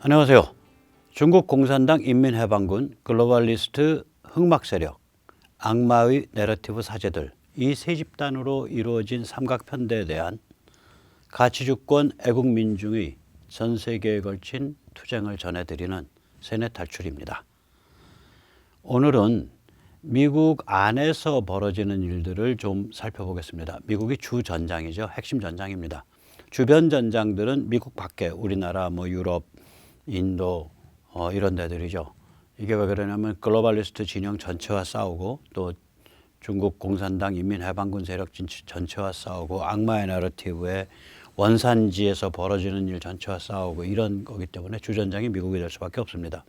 안녕하세요. 중국 공산당 인민해방군 글로벌리스트 흑막 세력, 악마의 내러티브 사제들 이 세 집단으로 이루어진 삼각편대에 대한 가치주권 애국민중의 전 세계에 걸친 투쟁을 전해드리는 세뇌 탈출입니다. 오늘은 미국 안에서 벌어지는 일들을 좀 살펴보겠습니다. 미국이 주전장이죠. 핵심 전장입니다. 주변 전장들은 미국 밖에 우리나라, 유럽, 인도 이런 데들이죠. 이게 왜 그러냐면 글로벌리스트 진영 전체와 싸우고 또 중국 공산당 인민해방군 세력 전체와 싸우고 악마의 내러티브의 원산지에서 벌어지는 일 전체와 싸우고 이런 거기 때문에 주전장이 미국이 될 수밖에 없습니다.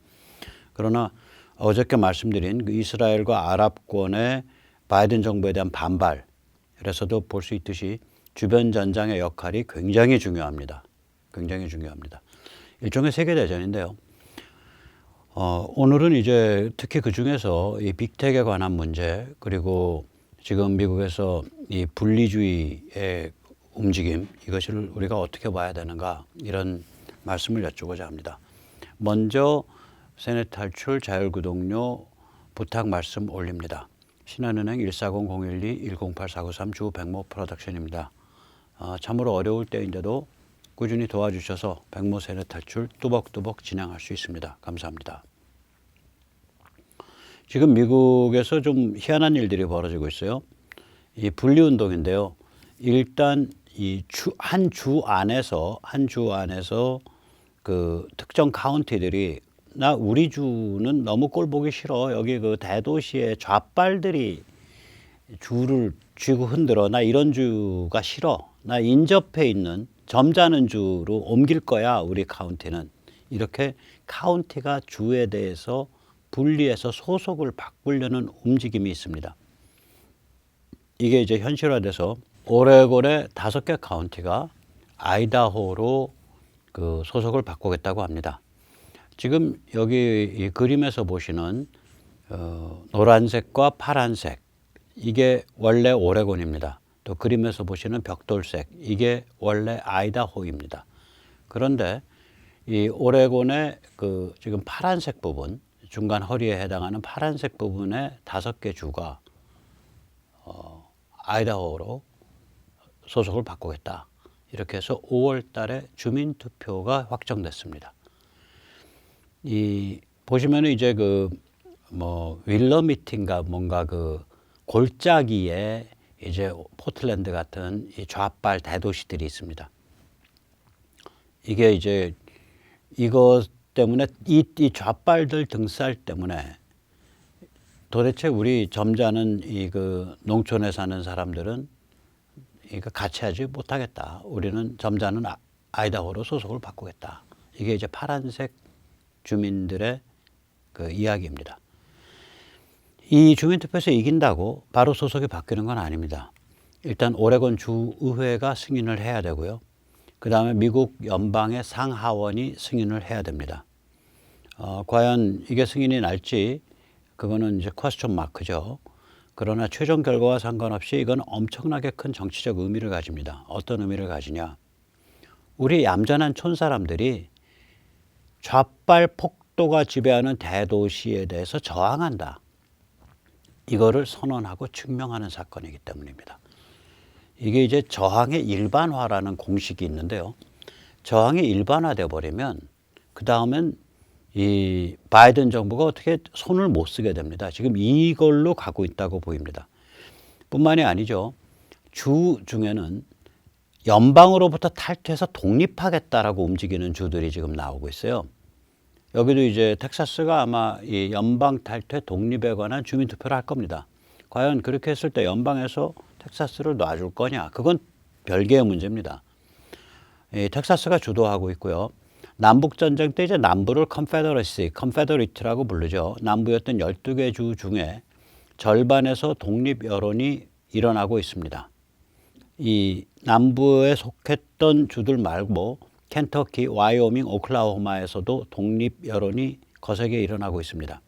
그러나 어저께 말씀드린 그 이스라엘과 아랍권의 바이든 정부에 대한 반발에서도 볼 수 있듯이 주변 전장의 역할이 굉장히 중요합니다. 굉장히 중요합니다. 일종의 세계대전인데요. 오늘은 이제 특히 그 중에서 이 빅텍에 관한 문제 그리고 지금 미국에서 이 분리주의의 움직임 이것을 우리가 어떻게 봐야 되는가 이런 말씀을 여쭈고자 합니다. 먼저 세뇌 탈출 자율구독료 부탁 말씀 올립니다. 신한은행 140-012-108-493 주 백모 프로덕션입니다. 참으로 어려울 때인데도 꾸준히 도와주셔서 백모 세뇌 탈출 뚜벅뚜벅 진행할 수 있습니다. 감사합니다. 지금 미국에서 좀 희한한 일들이 벌어지고 있어요. 이 분리운동인데요. 일단 이 한 주 안에서 그 특정 카운티들이 나 우리 주는 너무 꼴 보기 싫어. 여기 그 대도시의 좌빨들이 주를 쥐고 흔들어. 나 이런 주가 싫어. 나 인접해 있는 점잖은 주로 옮길 거야. 우리 카운티는. 이렇게 카운티가 주에 대해서 분리해서 소속을 바꾸려는 움직임이 있습니다. 이게 이제 현실화돼서 오레곤의 5개 카운티가 아이다호로 그 소속을 바꾸겠다고 합니다. 지금 여기 이 그림에서 보시는 노란색과 파란색 이게 원래 오레곤입니다. 또 그림에서 보시는 벽돌색 이게 원래 아이다호입니다. 그런데 이 오레곤의 그 지금 파란색 부분 중간 허리에 해당하는 파란색 부분의 5개 주가 아이다호로 소속을 바꾸겠다. 이렇게 해서 5월 달에 주민투표가 확정됐습니다. 이 보시면은 이제 그 윌러미티인가 뭔가 그 골짜기에 이제 포틀랜드 같은 이 좌빨 대도시들이 있습니다. 이게 이제 이것 때문에 이 좌빨들 등살 때문에 도대체 우리 점잖은 이 그 농촌에 사는 사람들은 이거 같이 하지 못하겠다. 우리는 점잖은 아이다호로 소속을 바꾸겠다. 이게 이제 파란색 주민들의 그 이야기입니다. 이 주민투표에서 이긴다고 바로 소속이 바뀌는 건 아닙니다. 일단 오레곤 주의회가 승인을 해야 되고요. 그 다음에 미국 연방의 상하원이 승인을 해야 됩니다. 과연 이게 승인이 날지 그거는 이제 퀘스천 마크죠. 그러나 최종 결과와 상관없이 이건 엄청나게 큰 정치적 의미를 가집니다. 어떤 의미를 가지냐. 우리 얌전한 촌사람들이 좌빨 폭도가 지배하는 대도시에 대해서 저항한다. 이거를 선언하고 증명하는 사건이기 때문입니다. 이게 이제 저항의 일반화라는 공식이 있는데요. 저항이 일반화돼 버리면 그 다음엔 이 바이든 정부가 어떻게 손을 못 쓰게 됩니다. 지금 이걸로 가고 있다고 보입니다. 뿐만이 아니죠. 주 중에는 연방으로부터 탈퇴해서 독립하겠다라고 움직이는 주들이 지금 나오고 있어요. 여기도 이제 텍사스가 아마 이 연방 탈퇴 독립에 관한 주민투표를 할 겁니다. 과연 그렇게 했을 때 연방에서 텍사스를 놔줄 거냐? 그건 별개의 문제입니다. 이 텍사스가 주도하고 있고요. 남북전쟁 때 이제 남부를 컨페더리티라고 부르죠. 남부였던 12개 주 중에 절반에서 독립 여론이 일어나고 있습니다. 이 남부에 속했던 주들 말고 켄터키, 와이오밍, 오클라호마에서도 독립 여론이 거세게 일어나고 있습니다.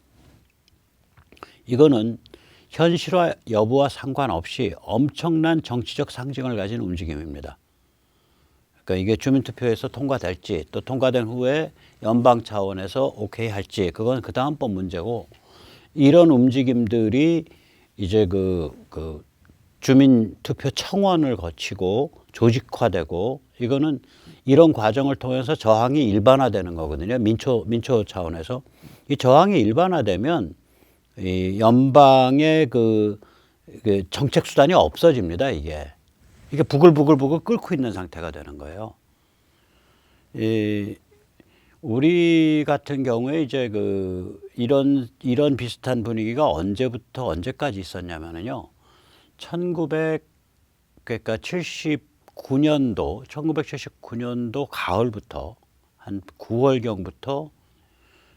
이거는 현실화 여부와 상관없이 엄청난 정치적 상징을 가진 움직임입니다. 그러니까 이게 주민투표에서 통과될지 또 통과된 후에 연방 차원에서 오케이 할지 그건 그 다음번 문제고 이런 움직임들이 이제 그 주민투표 청원을 거치고 조직화되고 이거는 이런 과정을 통해서 저항이 일반화되는 거거든요. 민초 차원에서. 이 저항이 일반화되면 이 연방의 그 정책 수단이 없어집니다. 이게 부글부글 끓고 있는 상태가 되는 거예요. 우리 같은 경우에 이제 이런 비슷한 분위기가 언제부터 언제까지 있었냐면요. 1979년도 가을부터 한 9월경부터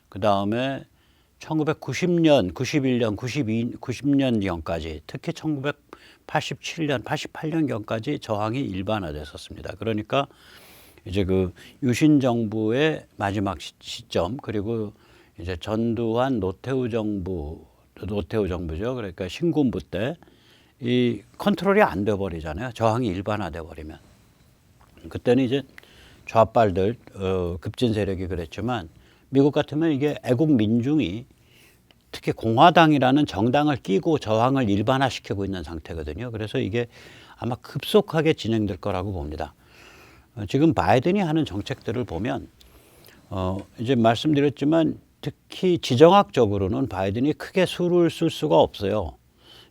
그 다음에 1990년, 91년, 90년경까지 특히 1987년, 88년경까지 저항이 일반화됐었습니다. 그러니까 이제 유신 정부의 마지막 시점 그리고 이제 전두환 노태우 정부죠. 그러니까 신군부 때 이 컨트롤이 안 돼 버리잖아요. 저항이 일반화돼 버리면. 그때는 이제 좌빨들 급진 세력이 그랬지만 미국 같으면 이게 애국 민중이 특히 공화당이라는 정당을 끼고 저항을 일반화시키고 있는 상태거든요. 그래서 이게 아마 급속하게 진행될 거라고 봅니다. 지금 바이든이 하는 정책들을 보면 이제 말씀드렸지만 특히 지정학적으로는 바이든이 크게 수를 쓸 수가 없어요.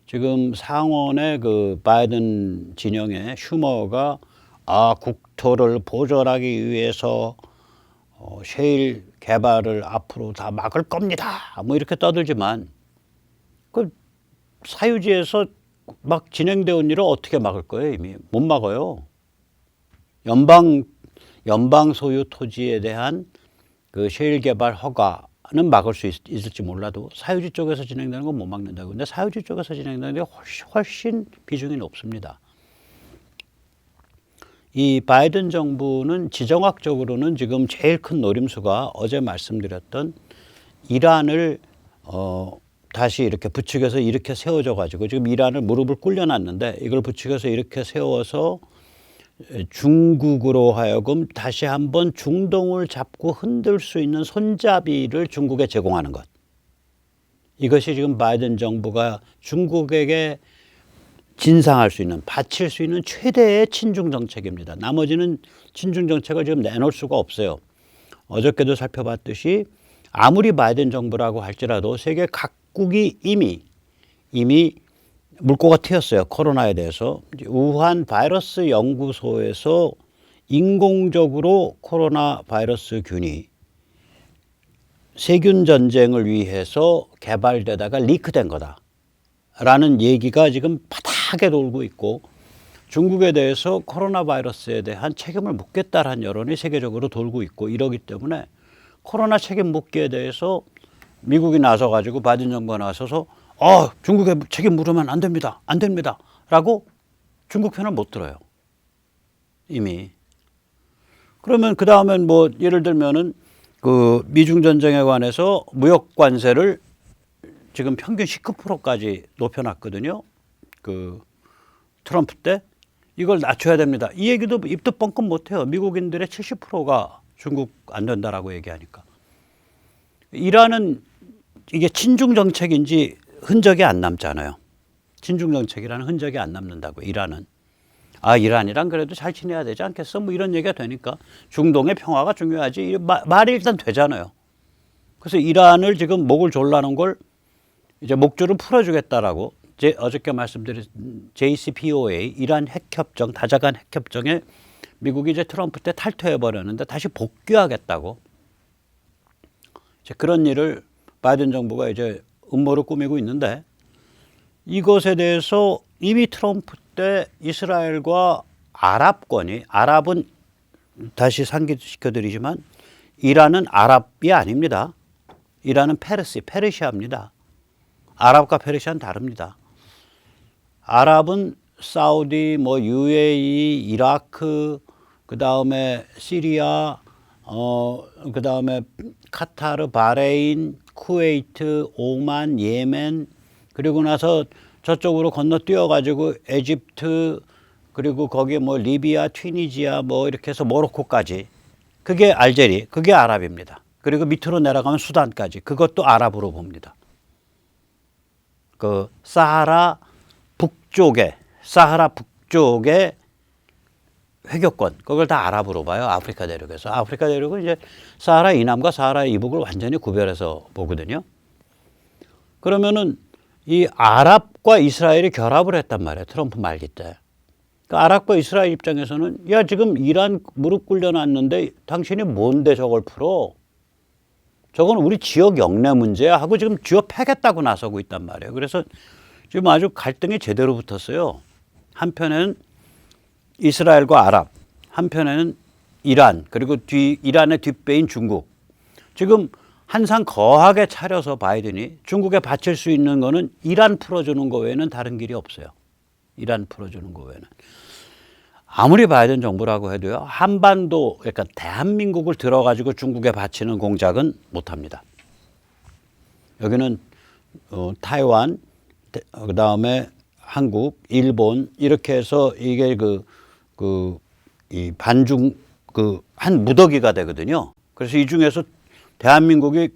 지금 상원의 바이든 진영의 슈머가 국토를 보존하기 위해서 셰일 개발을 앞으로 다 막을 겁니다. 뭐 이렇게 떠들지만 그 사유지에서 막 진행되어 온 일을 어떻게 막을 거예요? 이미 못 막아요. 연방 소유 토지에 대한 셰일 개발 허가는 막을 수 있을지 몰라도 사유지 쪽에서 진행되는 건 못 막는다고. 근데 사유지 쪽에서 진행되는 게 훨씬 비중이 높습니다. 이 바이든 정부는 지정학적으로는 지금 제일 큰 노림수가 어제 말씀드렸던 이란을 다시 이렇게 부추겨서 이렇게 세워져 가지고 지금 이란을 무릎을 꿇려놨는데 이걸 부추겨서 이렇게 세워서 중국으로 하여금 다시 한번 중동을 잡고 흔들 수 있는 손잡이를 중국에 제공하는 것. 이것이 지금 바이든 정부가 중국에게 진상할 수 있는, 바칠 수 있는 최대의 친중 정책입니다. 나머지는 친중 정책을 지금 내놓을 수가 없어요. 어저께도 살펴봤듯이 아무리 바이든 정부라고 할지라도 세계 각국이 이미 물꼬가 튀었어요. 코로나에 대해서. 우한 바이러스 연구소에서 인공적으로 코로나 바이러스 균이 세균 전쟁을 위해서 개발되다가 리크된 거다라는 얘기가 지금 바닥에 돌고 있고 중국에 대해서 코로나 바이러스에 대한 책임을 묻겠다라는 여론이 세계적으로 돌고 있고 이러기 때문에 코로나 책임 묻기에 대해서 미국이 나서가지고 바이든 정부가 나서서 중국에 책임 물으면 안 됩니다. 안 됩니다. 라고 중국 편을 못 들어요. 이미. 그러면 그 다음엔 뭐 예를 들면은 미중 전쟁에 관해서 무역 관세를 지금 평균 19%까지 높여놨거든요. 트럼프 때 이걸 낮춰야 됩니다. 이 얘기도 입도 뻥끗 못해요. 미국인들의 70%가 중국 안 된다라고 얘기하니까. 이란은 이게 친중 정책인지 흔적이 안 남잖아요. 친중 정책이라는 흔적이 안 남는다고. 이란은. 이란이랑 그래도 잘 지내야 되지 않겠어? 뭐 이런 얘기가 되니까 중동의 평화가 중요하지. 말이 일단 되잖아요. 그래서 이란을 지금 목을 졸라는 걸 이제 목줄을 풀어주겠다라고 어저께 말씀드린 JCPOA 이란 핵협정, 다자간 핵협정에 미국이 이제 트럼프 때 탈퇴해버렸는데 다시 복귀하겠다고. 이제 그런 일을 바이든 정부가 이제 음모를 꾸미고 있는데 이것에 대해서 이미 트럼프 때 이스라엘과 아랍은 다시 상기시켜드리지만 이란은 아랍이 아닙니다. 이란은 페르시아입니다. 아랍과 페르시아는 다릅니다. 아랍은 사우디, UAE, 이라크, 그 다음에 시리아, 그 다음에 카타르, 바레인, 쿠웨이트, 오만, 예멘, 그리고 나서 저쪽으로 건너뛰어가지고 에집트, 그리고 거기에 뭐 리비아, 튀니지아 뭐 이렇게 해서 모로코까지 그게 알제리, 그게 아랍입니다. 그리고 밑으로 내려가면 수단까지 그것도 아랍으로 봅니다. 그 사하라 북쪽에 회교권 그걸 다 아랍으로 봐요. 아프리카 대륙에서. 아프리카 대륙은 이제 사하라 이남과 사하라 이북을 완전히 구별해서 보거든요. 그러면은 이 아랍과 이스라엘이 결합을 했단 말이에요. 트럼프 말기 때. 그러니까 아랍과 이스라엘 입장에서는 야 지금 이란 무릎 꿇려놨는데 당신이 뭔데 저걸 풀어? 저건 우리 지역 영내 문제야 하고 지금 쥐어 패겠다고 나서고 있단 말이에요. 그래서 지금 아주 갈등이 제대로 붙었어요. 한편에는 이스라엘과 아랍, 한편에는 이란, 그리고 이란의 뒷배인 중국. 지금 한상 거하게 차려서 바이든이 중국에 바칠 수 있는 거는 이란 풀어주는 거 외에는 다른 길이 없어요. 이란 풀어주는 거 외에는. 아무리 바이든 정부라고 해도요. 한반도, 그러니까 대한민국을 들어가지고 중국에 바치는 공작은 못합니다. 여기는 타이완, 그다음에 한국, 일본 이렇게 해서 이게 이 반중 한 무더기가 되거든요. 그래서 이 중에서 대한민국이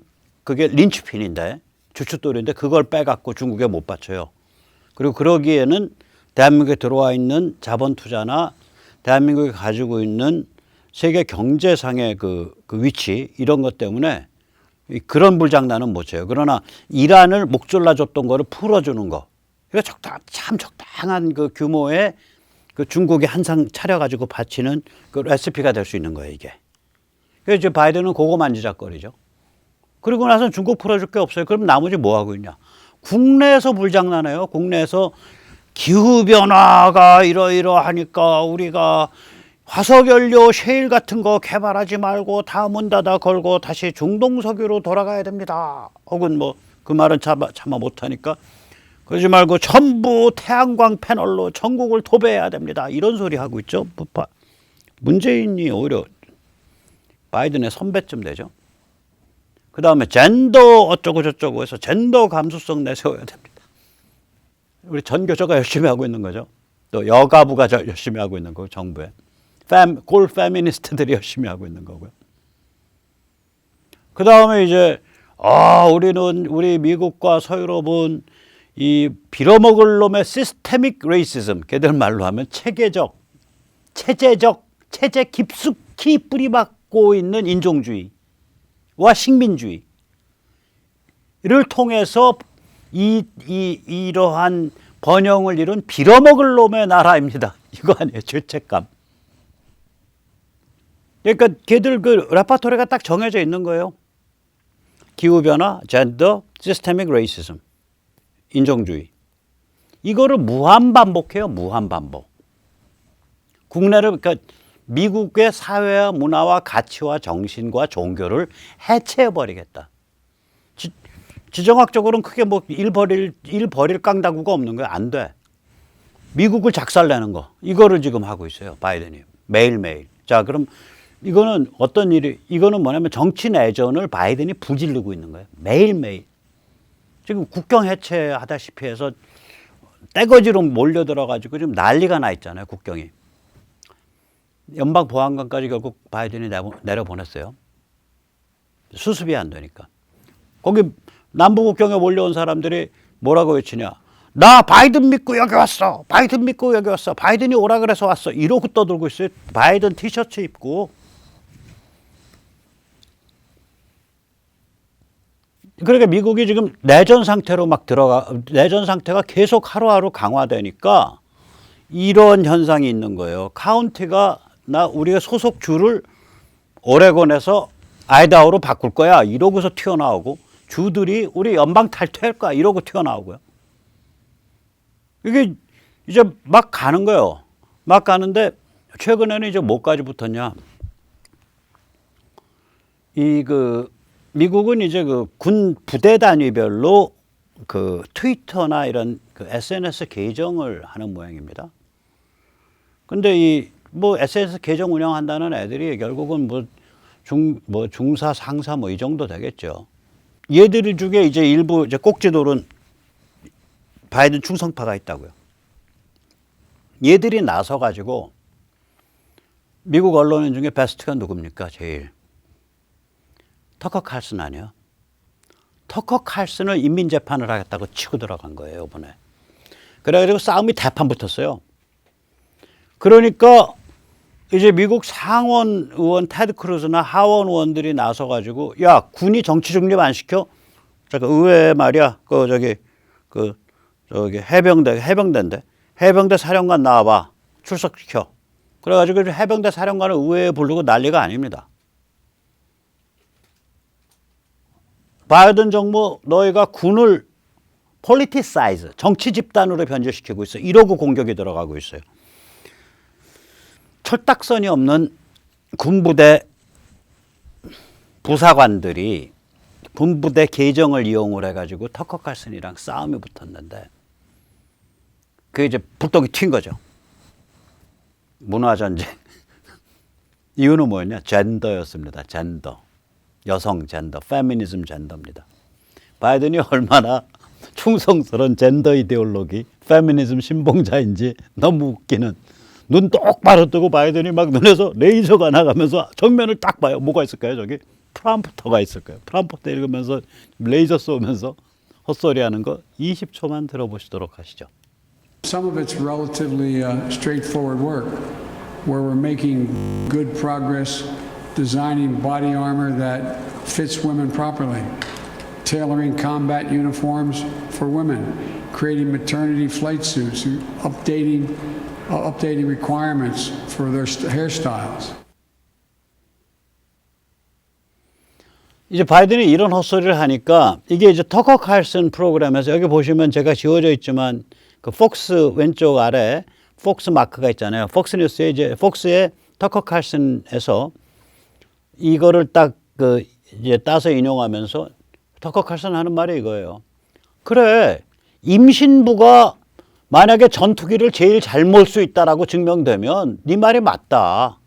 그게 린치핀인데 주춧돌인데 그걸 빼갖고 중국에 못 바쳐요. 그리고 그러기에는 대한민국에 들어와 있는 자본 투자나 대한민국이 가지고 있는 세계 경제상의 그 위치 이런 것 때문에 그런 불장난은 못 쳐요. 그러나 이란을 목졸라 줬던 거를 풀어주는 거. 이거 참 적당한 그 규모의 그 중국이 한상 차려가지고 바치는 그 레시피가 될 수 있는 거예요, 이게. 그래서 이제 바이든은 그거 만지작거리죠. 그리고 나서 중국 풀어줄 게 없어요. 그럼 나머지 뭐 하고 있냐? 국내에서 불장난해요. 국내에서 기후변화가 이러이러하니까 우리가 화석연료 셰일 같은 거 개발하지 말고 다 문 닫아 걸고 다시 중동석유로 돌아가야 됩니다. 혹은 뭐 그 말은 참아 못하니까 그러지 말고 전부 태양광 패널로 전국을 도배해야 됩니다. 이런 소리 하고 있죠. 문재인이 오히려 바이든의 선배쯤 되죠. 그 다음에 젠더 어쩌고 저쩌고 해서 젠더 감수성 내세워야 됩니다. 우리 전교조가 열심히 하고 있는 거죠. 또 여가부가 열심히 하고 있는 거고 정부에. 골 페미니스트들이 열심히 하고 있는 거고요. 그 다음에 이제 우리 미국과 서유럽은 이 빌어먹을 놈의 시스테믹 레이시즘, 걔들 말로 하면 체제 깊숙이 뿌리박고 있는 인종주의와 식민주의를 통해서 이러한 번영을 이룬 빌어먹을 놈의 나라입니다. 이거 아니에요. 죄책감. 그러니까 걔들 그 레파토리가 딱 정해져 있는 거예요. 기후변화, 젠더, 시스테믹 레이시즘. 인종주의. 이거를 무한반복해요. 무한반복. 국내를 그러니까 미국의 사회와 문화와 가치와 정신과 종교를 해체해버리겠다. 지정학적으로는 크게 뭐 일 버릴 깡다구가 없는 거예요. 안 돼. 미국을 작살내는 거. 이거를 지금 하고 있어요. 바이든이. 매일매일. 자, 그럼 이거는 이거는 뭐냐면 정치 내전을 바이든이 부질르고 있는 거예요. 매일매일. 지금 국경 해체하다시피 해서 떼거지로 몰려들어가지고 지금 난리가 나 있잖아요. 국경이. 연방보안관까지 결국 바이든이 내려보냈어요. 수습이 안 되니까. 거기 남부국경에 몰려온 사람들이 뭐라고 외치냐. 나 바이든 믿고 여기 왔어. 바이든 믿고 여기 왔어. 바이든이 오라 그래서 왔어. 이러고 떠들고 있어요. 바이든 티셔츠 입고. 그러니까 미국이 지금 내전 상태로 내전 상태가 계속 하루하루 강화되니까 이런 현상이 있는 거예요. 카운티가 우리가 소속 주를 오레곤에서 아이다호로 바꿀 거야. 이러고서 튀어나오고 주들이 우리 연방 탈퇴할 거야. 이러고 튀어나오고요. 이게 이제 막 가는 거예요. 막 가는데 최근에는 이제 뭐까지 붙었냐. 미국은 이제 그 군 부대 단위별로 그 트위터나 이런 그 SNS 계정을 하는 모양입니다. 근데 SNS 계정 운영한다는 애들이 결국은 중사, 상사 이 정도 되겠죠. 얘들 중에 이제 일부 이제 꼭지돌은 바이든 충성파가 있다고요. 얘들이 나서 가지고 미국 언론인 중에 베스트가 누굽니까? 제일 터커 칼슨 아니에요? 터커 칼슨을 인민재판을 하겠다고 치고 들어간 거예요, 이번에. 그래가지고 싸움이 대판 붙었어요. 그러니까 이제 미국 상원 의원 테드 크루즈나 하원 의원들이 나서가지고 야, 군이 정치 중립 안 시켜? 잠깐 의회 말이야. 저기 해병대인데 해병대 사령관 나와봐. 출석시켜. 그래가지고 해병대 사령관을 의회에 부르고 난리가 아닙니다. 바이든 정부 너희가 군을 폴리티사이즈, 정치 집단으로 변질시키고 있어. 이러고 공격이 들어가고 있어요. 철딱선이 없는 군부대 부사관들이 군부대 계정을 이용을 해가지고 터커 칼슨이랑 싸움이 붙었는데 그게 이제 불똥이 튄 거죠. 문화전쟁. 이유는 뭐였냐? 젠더였습니다. 젠더. 여성 젠더, 페미니즘 젠더입니다. 바이든이 얼마나 충성스러운 젠더 이데올로기, 페미니즘 신봉자인지 너무 웃기는. 눈 똑바로 뜨고 바이든이 막 눈에서 레이저가 나가면서 정면을 딱 봐요. 뭐가 있을까요? 저기 프롬프터가 있을 거예요. 프롬프터 읽으면서 레이저 쏘면서 헛소리하는 거 20초만 들어보시도록 하시죠. Some of it's relatively straightforward work, where we're making good progress designing body armor that fits women properly, tailoring combat uniforms for women, creating maternity flight suits, updating requirements for their hairstyles. 이제 바이든이 이런 헛소리를 하니까 이게 이제 터커 칼슨 프로그램에서 여기 보시면 제가 지워져 있지만 그 폭스 왼쪽 아래 폭스 마크가 있잖아요. 폭스 뉴스에 이제 폭스의 터커 칼슨에서 이거를 딱 이제 따서 인용하면서 터커 칼슨 하는 말이 이거예요. 그래, 임신부가 만약에 전투기를 제일 잘 몰 수 있다라고 증명되면 네 말이 맞다.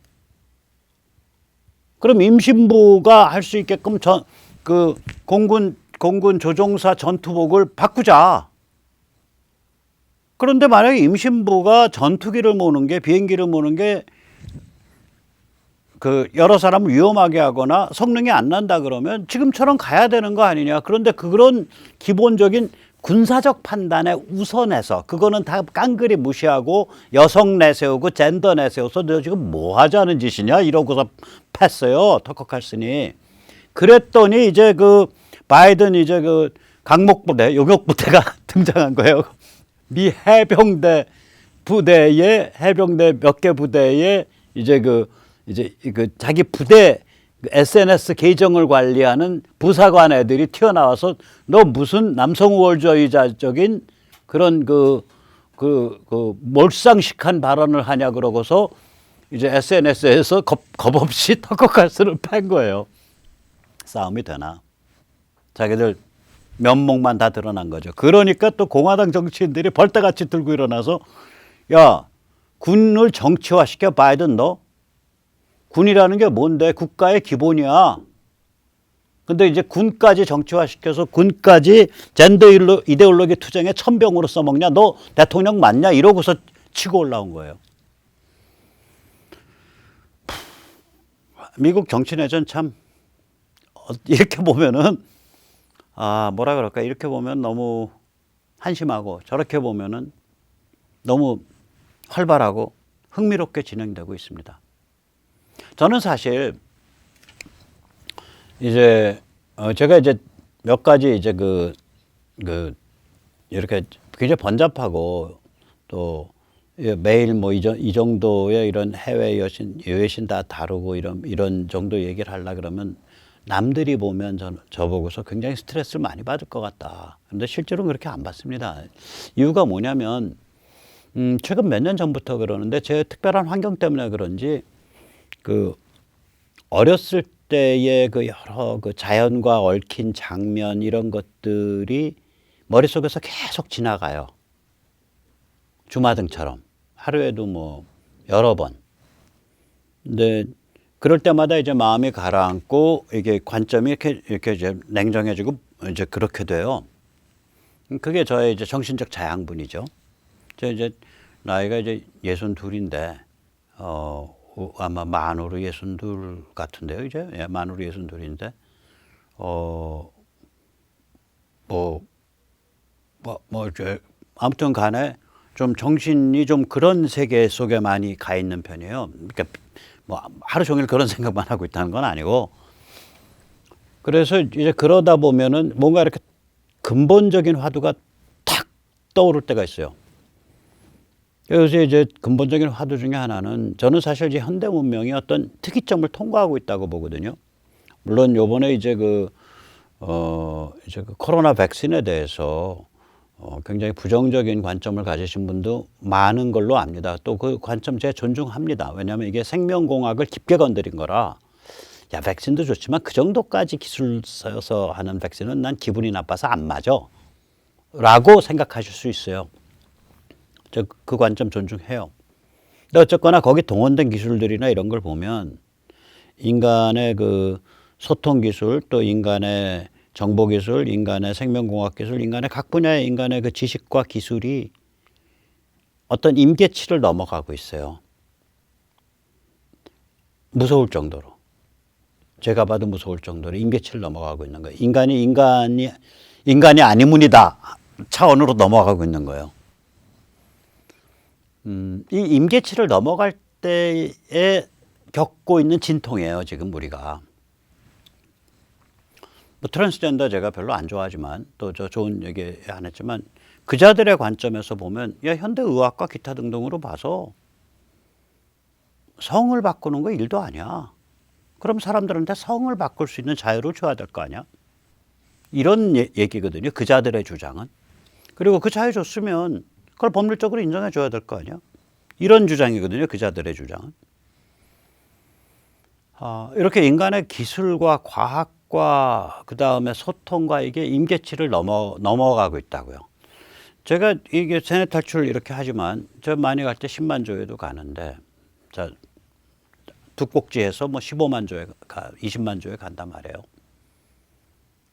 그럼 임신부가 할 수 있게끔 공군 조종사 전투복을 바꾸자. 그런데 만약에 임신부가 전투기를 모는 게 비행기를 모는 게 여러 사람을 위험하게 하거나 성능이 안 난다 그러면 지금처럼 가야 되는 거 아니냐. 그런데 그런 기본적인 군사적 판단에 우선해서 그거는 다 깡그리 무시하고 여성 내세우고 젠더 내세워서 너 지금 뭐 하자는 짓이냐 이러고서 팼어요. 터커 칼슨이. 그랬더니 이제 바이든 이제 강목부대, 용역부대가 등장한 거예요. 미 해병대 몇 개 부대에 이제 자기 부대 SNS 계정을 관리하는 부사관 애들이 튀어나와서 너 무슨 남성 우월주의자적인 그런 몰상식한 발언을 하냐 그러고서 이제 SNS에서 겁 없이 터커 칼슨을 팬 거예요. 싸움이 되나? 자기들 면목만 다 드러난 거죠. 그러니까 또 공화당 정치인들이 벌떼같이 들고 일어나서 야, 군을 정치화시켜 바이든 너? 군이라는 게 뭔데? 국가의 기본이야. 근데 이제 군까지 정치화시켜서 군까지 젠더 이데올로기 투쟁에 천병으로 써먹냐? 너 대통령 맞냐? 이러고서 치고 올라온 거예요. 미국 정치 내전 참 이렇게 보면은 뭐라 그럴까? 이렇게 보면 너무 한심하고 저렇게 보면은 너무 활발하고 흥미롭게 진행되고 있습니다. 저는 사실 이제 제가 이제 몇 가지 이제 이렇게 굉장히 번잡하고 또 매일 뭐 이 정도의 이런 해외 여신 다 다루고 이런 정도 얘기를 하려 그러면 남들이 보면 저보고서 굉장히 스트레스를 많이 받을 것 같다. 그런데 실제로는 그렇게 안 받습니다. 이유가 뭐냐면 최근 몇 년 전부터 그러는데 제 특별한 환경 때문에 그런지 어렸을 때의 여러 자연과 얽힌 장면 이런 것들이 머릿속에서 계속 지나가요. 주마등처럼 하루에도 뭐 여러 번. 근데 그럴 때마다 이제 마음이 가라앉고 이게 관점이 이렇게 이제 냉정해지고 이제 그렇게 돼요. 그게 저의 이제 정신적 자양분이죠. 저 이제 나이가 이제 62인데 아마 만으로 62 같은데요, 이제. 예, 만으로 62인데 아무튼 간에 좀 정신이 좀 그런 세계 속에 많이 가 있는 편이에요. 그러니까 뭐 하루 종일 그런 생각만 하고 있다는 건 아니고. 그래서 이제 그러다 보면은 뭔가 이렇게 근본적인 화두가 탁 떠오를 때가 있어요. 그래서 이제 근본적인 화두 중에 하나는 저는 사실 이제 현대 문명이 어떤 특이점을 통과하고 있다고 보거든요. 물론 요번에 이제 그 코로나 백신에 대해서 굉장히 부정적인 관점을 가지신 분도 많은 걸로 압니다. 또 그 관점 제가 존중합니다. 왜냐하면 이게 생명공학을 깊게 건드린 거라, 야, 백신도 좋지만 그 정도까지 기술 써서 하는 백신은 난 기분이 나빠서 안 맞아 라고 생각하실 수 있어요. 저 그 관점 존중해요. 근데 어쨌거나 거기 동원된 기술들이나 이런 걸 보면 인간의 그 소통 기술, 또 인간의 정보 기술, 인간의 생명공학 기술, 인간의 각 분야의 인간의 그 지식과 기술이 어떤 임계치를 넘어가고 있어요. 무서울 정도로. 제가 봐도 무서울 정도로 임계치를 넘어가고 있는 거예요. 인간이 아니문이다 차원으로 넘어가고 있는 거예요. 이 임계치를 넘어갈 때에 겪고 있는 진통이에요, 지금 우리가. 뭐 트랜스젠더 제가 별로 안 좋아하지만, 또 저 좋은 얘기 안 했지만, 그자들의 관점에서 보면, 야, 현대 의학과 기타 등등으로 봐서 성을 바꾸는 거 일도 아니야. 그럼 사람들한테 성을 바꿀 수 있는 자유를 줘야 될 거 아니야. 이런 얘기거든요, 그자들의 주장은. 그리고 그 자유 줬으면 그걸 법률적으로 인정해 줘야 될 거 아니야. 이런 주장이거든요, 그자들의 주장은. 이렇게 인간의 기술과 과학과 그 다음에 소통과 이게 임계치를 넘어가고 있다고요. 제가 이게 세뇌 탈출 이렇게 하지만 저 많이 갈 때 10만 조에도 가는데, 자, 두 꼭지에서 뭐 15만 조에 20만 조에 간단 말이에요.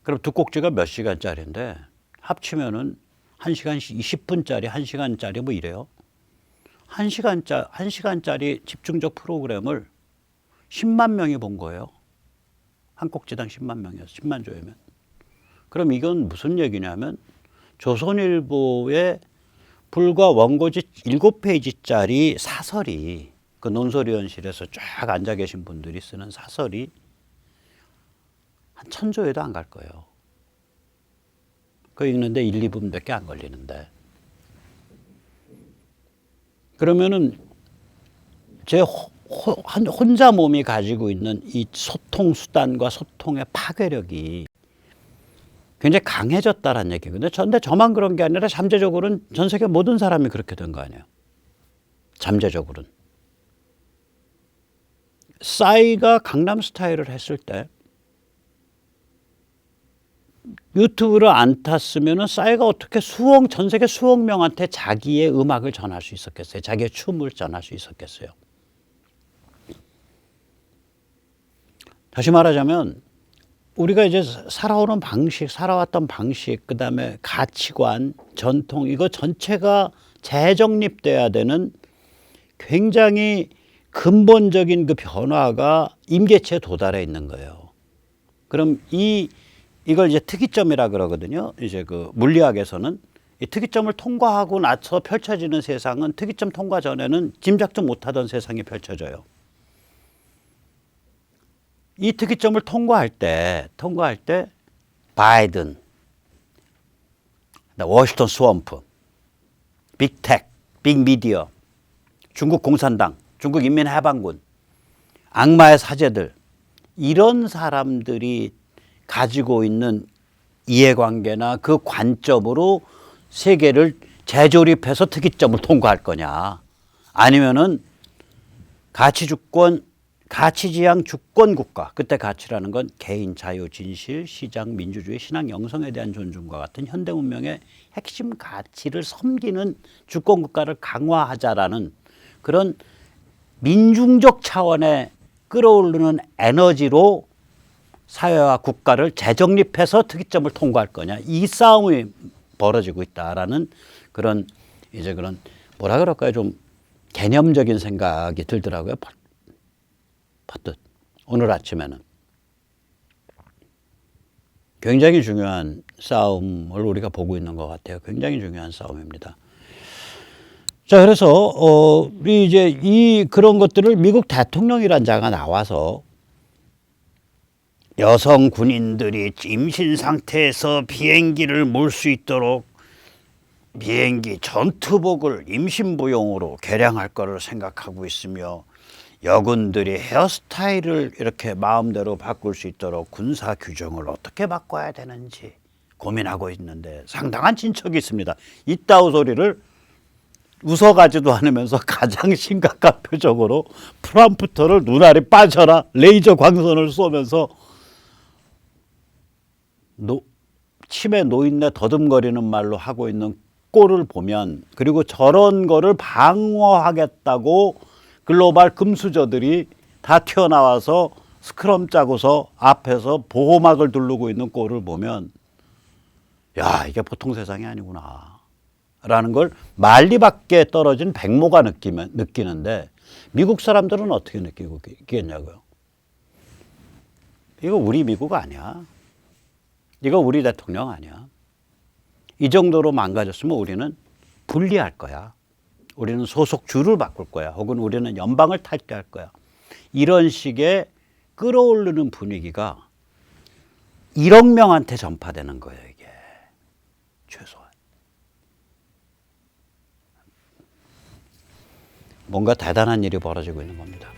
그럼 두 꼭지가 몇 시간짜리인데 합치면은 1시간 20분짜리, 1시간짜리 뭐 이래요. 1시간짜리 집중적 프로그램을 10만 명이 본 거예요. 한 꼭지당 10만 명이어서 10만 조이면. 그럼 이건 무슨 얘기냐면 조선일보의 불과 원고지 7페이지짜리 사설이, 그 논설위원실에서 쫙 앉아 계신 분들이 쓰는 사설이 한 1000조에도 안 갈 거예요. 그거 읽는데 1, 2분밖에 안 걸리는데. 그러면은 제 혼자 몸이 가지고 있는 이 소통 수단과 소통의 파괴력이 굉장히 강해졌다는 얘기거든요. 근데 저만 그런 게 아니라 잠재적으로는 전 세계 모든 사람이 그렇게 된 거 아니에요. 잠재적으로는. 싸이가 강남 스타일을 했을 때 유튜브를 안 탔으면 싸이가 어떻게 전 세계 수억 명한테 자기의 음악을 전할 수 있었겠어요? 자기의 춤을 전할 수 있었겠어요? 다시 말하자면 우리가 이제 살아오는 방식, 살아왔던 방식, 그 다음에 가치관, 전통, 이거 전체가 재정립돼야 되는 굉장히 근본적인 그 변화가 임계치에 도달해 있는 거예요. 그럼 이걸 이제 특이점이라 그러거든요. 이제 그 물리학에서는 이 특이점을 통과하고 나서 펼쳐지는 세상은 특이점 통과 전에는 짐작도 못하던 세상이 펼쳐져요. 이 특이점을 통과할 때 바이든, 워싱턴 스왑프, 빅텍, 빅미디어, 중국 공산당, 중국 인민해방군, 악마의 사제들, 이런 사람들이 가지고 있는 이해관계나 그 관점으로 세계를 재조립해서 특이점을 통과할 거냐, 아니면은 가치주권, 가치지향 주권 국가, 그때 가치라는 건 개인 자유, 진실, 시장, 민주주의, 신앙, 영성에 대한 존중과 같은 현대 문명의 핵심 가치를 섬기는 주권 국가를 강화하자라는 그런 민중적 차원의 끌어오르는 에너지로 사회와 국가를 재정립해서 특이점을 통과할 거냐, 이 싸움이 벌어지고 있다라는 그런 뭐라 그럴까요? 좀 개념적인 생각이 들더라고요. 퍼뜩 오늘 아침에는. 굉장히 중요한 싸움을 우리가 보고 있는 것 같아요. 굉장히 중요한 싸움입니다. 자, 그래서 우리 이제 그런 것들을 미국 대통령이란 자가 나와서 여성 군인들이 임신 상태에서 비행기를 몰 수 있도록 비행기 전투복을 임신부용으로 개량할 거를 생각하고 있으며 여군들이 헤어스타일을 이렇게 마음대로 바꿀 수 있도록 군사 규정을 어떻게 바꿔야 되는지 고민하고 있는데 상당한 진척이 있습니다. 이따우 소리를 웃어가지도 않으면서 가장 심각한 표정으로 프롬프터를 눈알이 빠져라 레이저 광선을 쏘면서 치매 노인네 더듬거리는 말로 하고 있는 꼴을 보면, 그리고 저런 거를 방어하겠다고 글로벌 금수저들이 다 튀어나와서 스크럼 짜고서 앞에서 보호막을 두르고 있는 꼴을 보면 야, 이게 보통 세상이 아니구나 라는 걸 말리 밖에 떨어진 백모가 느끼는데 미국 사람들은 어떻게 느끼고 있겠냐고요. 이거 우리 미국 아니야. 이거 우리 대통령 아니야. 이 정도로 망가졌으면 우리는 분리할 거야. 우리는 소속 주를 바꿀 거야. 혹은 우리는 연방을 탈퇴할 거야. 이런 식의 끌어오르는 분위기가 1억 명한테 전파되는 거예요, 이게. 최소한. 뭔가 대단한 일이 벌어지고 있는 겁니다.